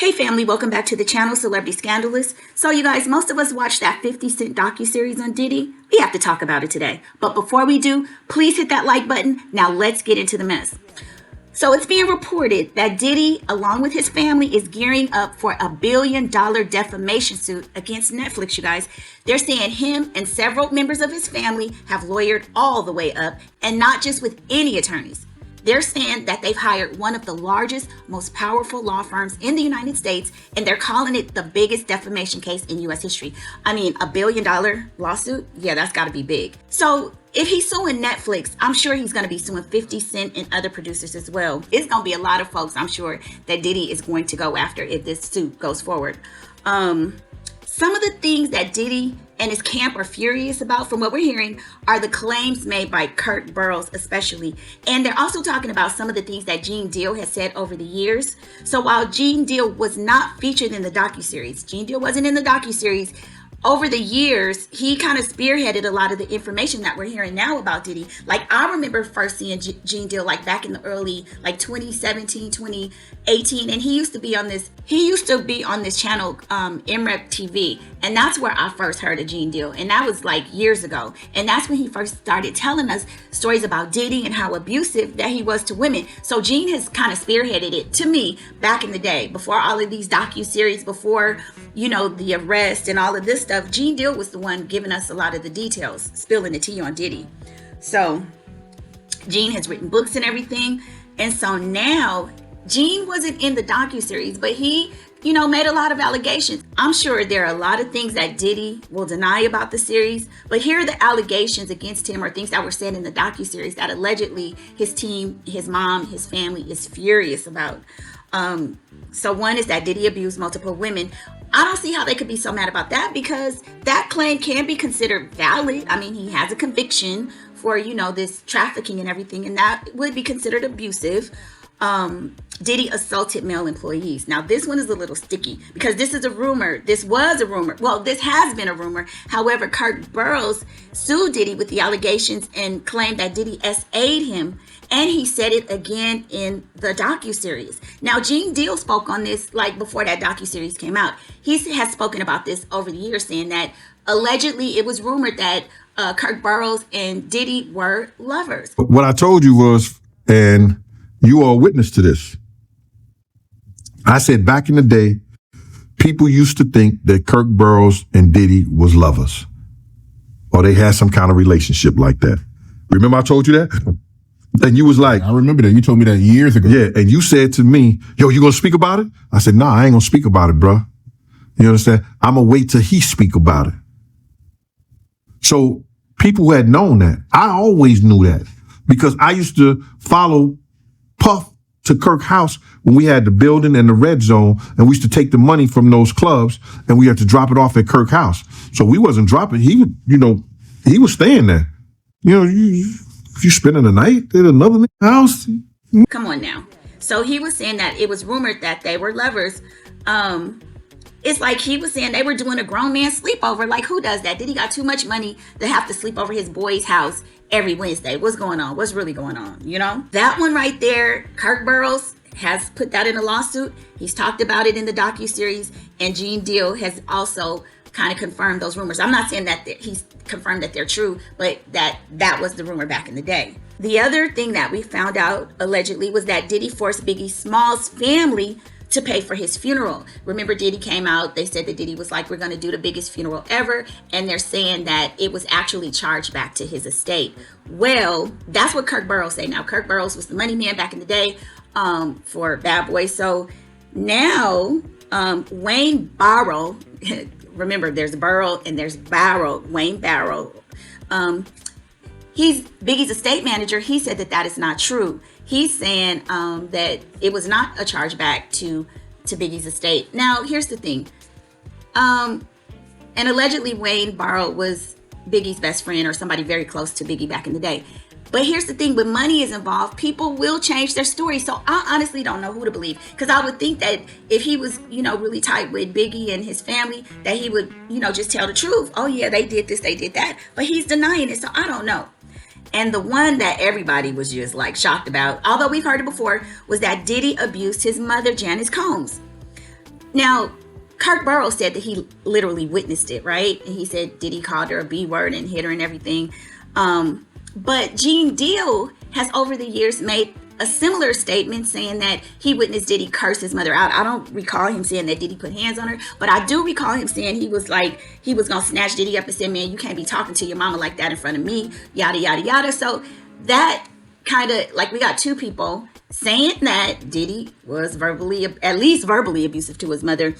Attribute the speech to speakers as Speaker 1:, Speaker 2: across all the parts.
Speaker 1: Hey family, welcome back to the channel, Celebrity Scandalous. So you guys, most of us watched that 50 Cent docu-series on Diddy. We have to talk about it today. But before we do, please hit that like button. Now let's get into the mess. So it's being reported that Diddy, along with his family, is gearing up for a $1 billion defamation suit against Netflix, you guys. They're saying him and several members of his family have lawyered all the way up, and not just with any attorneys. They're saying that they've hired one of the largest, most powerful law firms in the United States, and they're calling it the biggest defamation case in U.S. history. I mean, $1 billion lawsuit? Yeah, that's got to be big. So if he's suing Netflix, I'm sure he's going to be suing 50 Cent and other producers as well. It's going to be a lot of folks, I'm sure, that Diddy is going to go after if this suit goes forward. Some of the things that Diddy and his camp are furious about, from what we're hearing, are the claims made by Kirk Burrows especially. And they're also talking about some of the things that Gene Deal has said over the years. So while Gene Deal was not featured in the docuseries, Gene Deal wasn't in the docuseries, over the years, he kind of spearheaded a lot of the information that we're hearing now about Diddy. Like, I remember first seeing Gene Deal, like, back in the early, like, 2017, 2018. And he used to be on this channel, MREP TV. And that's where I first heard of Gene Deal. And that was, like, years ago. And that's when he first started telling us stories about Diddy and how abusive that he was to women. So Gene has kind of spearheaded it to me back in the day, before all of these docuseries, before, you know, the arrest and all of this stuff. Gene Deal was the one giving us a lot of the details, spilling the tea on Diddy. So Gene has written books and everything. And so now Gene wasn't in the docuseries, but he, you know, made a lot of allegations. I'm sure there are a lot of things that Diddy will deny about the series, but here are the allegations against him, or things that were said in the docuseries that allegedly his team, his mom, his family is furious about. So one is that Diddy abused multiple women. I don't see how they could be so mad about that, because that claim can be considered valid. I mean, he has a conviction for, you know, this trafficking and everything, and that would be considered abusive. Diddy assaulted male employees. Now, this one is a little sticky, because this is a rumor. This was a rumor. Well, this has been a rumor. However, Kirk Burrows sued Diddy with the allegations and claimed that Diddy SA'd him. And he said it again in the docuseries. Now, Gene Deal spoke on this, like, before that docuseries came out. He has spoken about this over the years, saying that allegedly it was rumored that Kirk Burrows and Diddy were lovers.
Speaker 2: What I told you was, and you are a witness to this, I said back in the day, people used to think that Kirk Burrows and Diddy was lovers, or they had some kind of relationship like that. Remember I told you that? And you was like,
Speaker 3: I remember that. You told me that years ago.
Speaker 2: Yeah, and you said to me, yo, you gonna speak about it? I said, nah, I ain't gonna speak about it, bro. You understand? I'm gonna wait till he speak about it. So people had known that. I always knew that, because I used to follow Puff to Kirk house when we had the building and the red zone, and we used to take the money from those clubs and we had to drop it off at Kirk house. So we wasn't dropping. He would, you know, he was staying there. You know, if you spending the night at another house.
Speaker 1: Come on now. So he was saying that it was rumored that they were lovers. It's like he was saying they were doing a grown man sleepover. Like, who does that? Did he got too much money to have to sleep over his boy's house every Wednesday? What's going on? What's really going on? You know, that one right there, Kirk Burrows has put that in a lawsuit. He's talked about it in the docuseries, and Gene Deal has also kind of confirmed those rumors. I'm not saying that he's confirmed that they're true, but that was the rumor back in the day. The other thing that we found out allegedly was that Diddy forced Biggie Smalls' family to pay for his funeral. Remember, Diddy came out, they said that Diddy was like, we're going to do the biggest funeral ever, and they're saying that it was actually charged back to his estate. Well, that's what Kirk Burrows say. Now, Kirk Burrows was the money man back in the day for Bad Boy. So now Wayne Barrow, remember, there's Burrow and there's Barrow, Wayne Barrow. He's Biggie's estate manager. He said that is not true. He's saying that it was not a chargeback to Biggie's estate. Now, here's the thing. And allegedly Wayne Barrow was Biggie's best friend, or somebody very close to Biggie back in the day. But here's the thing, when money is involved, people will change their story. So I honestly don't know who to believe, because I would think that if he was, you know, really tight with Biggie and his family, that he would, you know, just tell the truth. Oh yeah, they did this, they did that. But he's denying it, so I don't know. And the one that everybody was just like shocked about, although we've heard it before, was that Diddy abused his mother, Janice Combs. Now, Kirk Burrows said that he literally witnessed it, right? And he said Diddy called her a B word and hit her and everything. But Gene Deal has over the years made a similar statement saying that he witnessed Diddy curse his mother out. I don't recall him saying that Diddy put hands on her, but I do recall him saying he was going to snatch Diddy up and say, man, you can't be talking to your mama like that in front of me, yada, yada, yada. So that kind of, like, we got two people saying that Diddy was at least verbally abusive to his mother,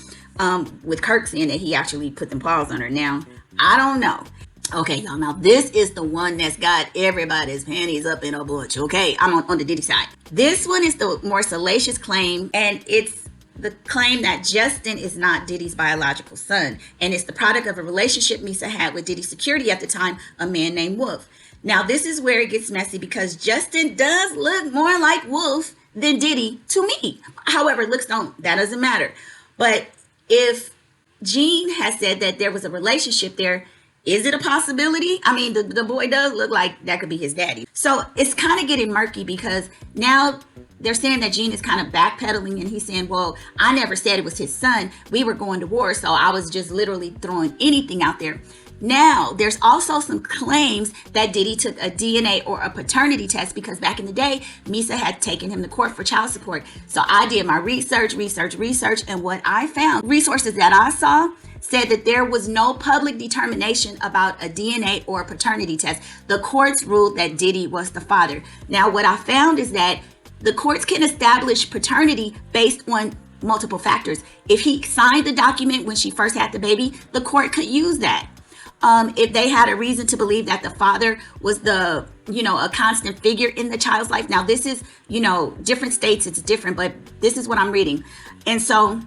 Speaker 1: with Kirk saying that he actually put them paws on her. Now, I don't know. Okay, y'all, now this is the one that's got everybody's panties up in a bunch, okay? I'm on the Diddy side. This one is the more salacious claim, and it's the claim that Justin is not Diddy's biological son, and it's the product of a relationship Misa had with Diddy's security at the time, a man named Wolf. Now, this is where it gets messy because Justin does look more like Wolf than Diddy to me. However, looks that doesn't matter. But if Gene has said that there was a relationship there, is it a possibility? I mean, the boy does look like that could be his daddy. So it's kind of getting murky because now they're saying that Gene is kind of backpedaling and he's saying, well, I never said it was his son. We were going to war, so I was just literally throwing anything out there. Now, there's also some claims that Diddy took a DNA or a paternity test because back in the day, Misa had taken him to court for child support. So I did my research, and what I found, resources that I saw, said that there was no public determination about a DNA or a paternity test. The courts ruled that Diddy was the father. Now, what I found is that the courts can establish paternity based on multiple factors. If he signed the document when she first had the baby, the court could use that. If they had a reason to believe that the father was a constant figure in the child's life. Now, this is, different states, it's different, but this is what I'm reading. And so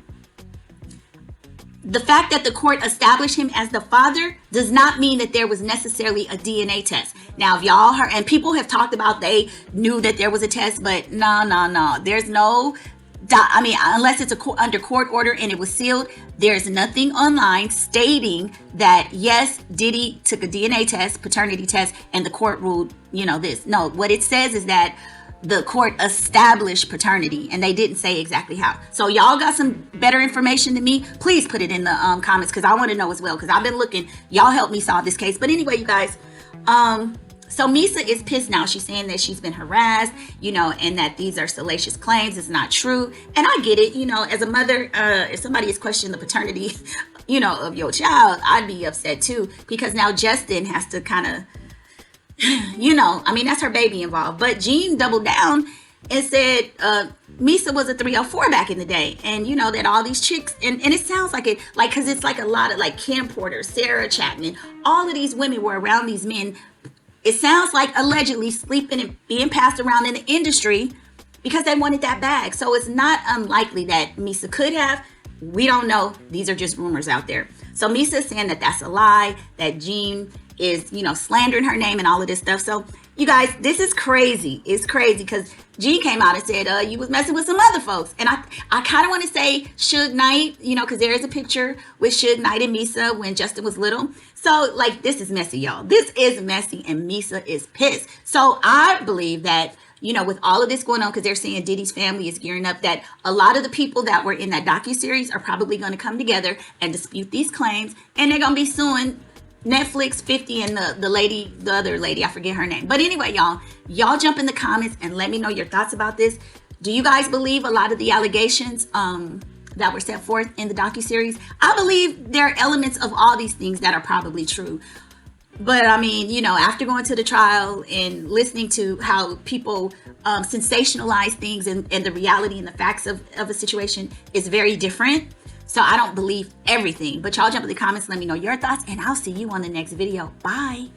Speaker 1: the fact that the court established him as the father does not mean that there was necessarily a DNA test. Now, if y'all heard, and people have talked about they knew that there was a test, but no. There's no, unless it's under court order and it was sealed, there's nothing online stating that, yes, Diddy took a DNA test, paternity test, and the court ruled, this. No, what it says is that the court established paternity, and they didn't say exactly how. So y'all got some better information than me? Please put it in the comments because I want to know as well because I've been looking. Y'all help me solve this case. But anyway, you guys, so Misa is pissed now. She's saying that she's been harassed, and that these are salacious claims. It's not true. And I get it, as a mother, if somebody is questioning the paternity, of your child, I'd be upset too because now Justin has to kind of, that's her baby involved. But Gene doubled down and said Misa was a 304 back in the day. And, that all these chicks, and it sounds like it, because it's like a lot of Kim Porter, Sarah Chapman, all of these women were around these men. It sounds like allegedly sleeping and being passed around in the industry because they wanted that bag. So it's not unlikely that Misa could have. We don't know. These are just rumors out there. So Misa is saying that that's a lie, that Gene is, slandering her name and all of this stuff. So you guys, this is crazy. It's crazy because Gene came out and said, you was messing with some other folks. And I kind of want to say Suge Knight, because there is a picture with Suge Knight and Misa when Justin was little. So this is messy, y'all. This is messy and Misa is pissed. So I believe that, with all of this going on, because they're saying Diddy's family is gearing up, that a lot of the people that were in that docu-series are probably going to come together and dispute these claims. And they're going to be suing Netflix, 50, and the other lady, I forget her name. But anyway, y'all jump in the comments and let me know your thoughts about this. Do you guys believe a lot of the allegations that were set forth in the docuseries? I believe there are elements of all these things that are probably true. But after going to the trial and listening to how people sensationalize things and the reality and the facts of a situation is very different. So I don't believe everything, but y'all jump in the comments, let me know your thoughts, and I'll see you on the next video. Bye.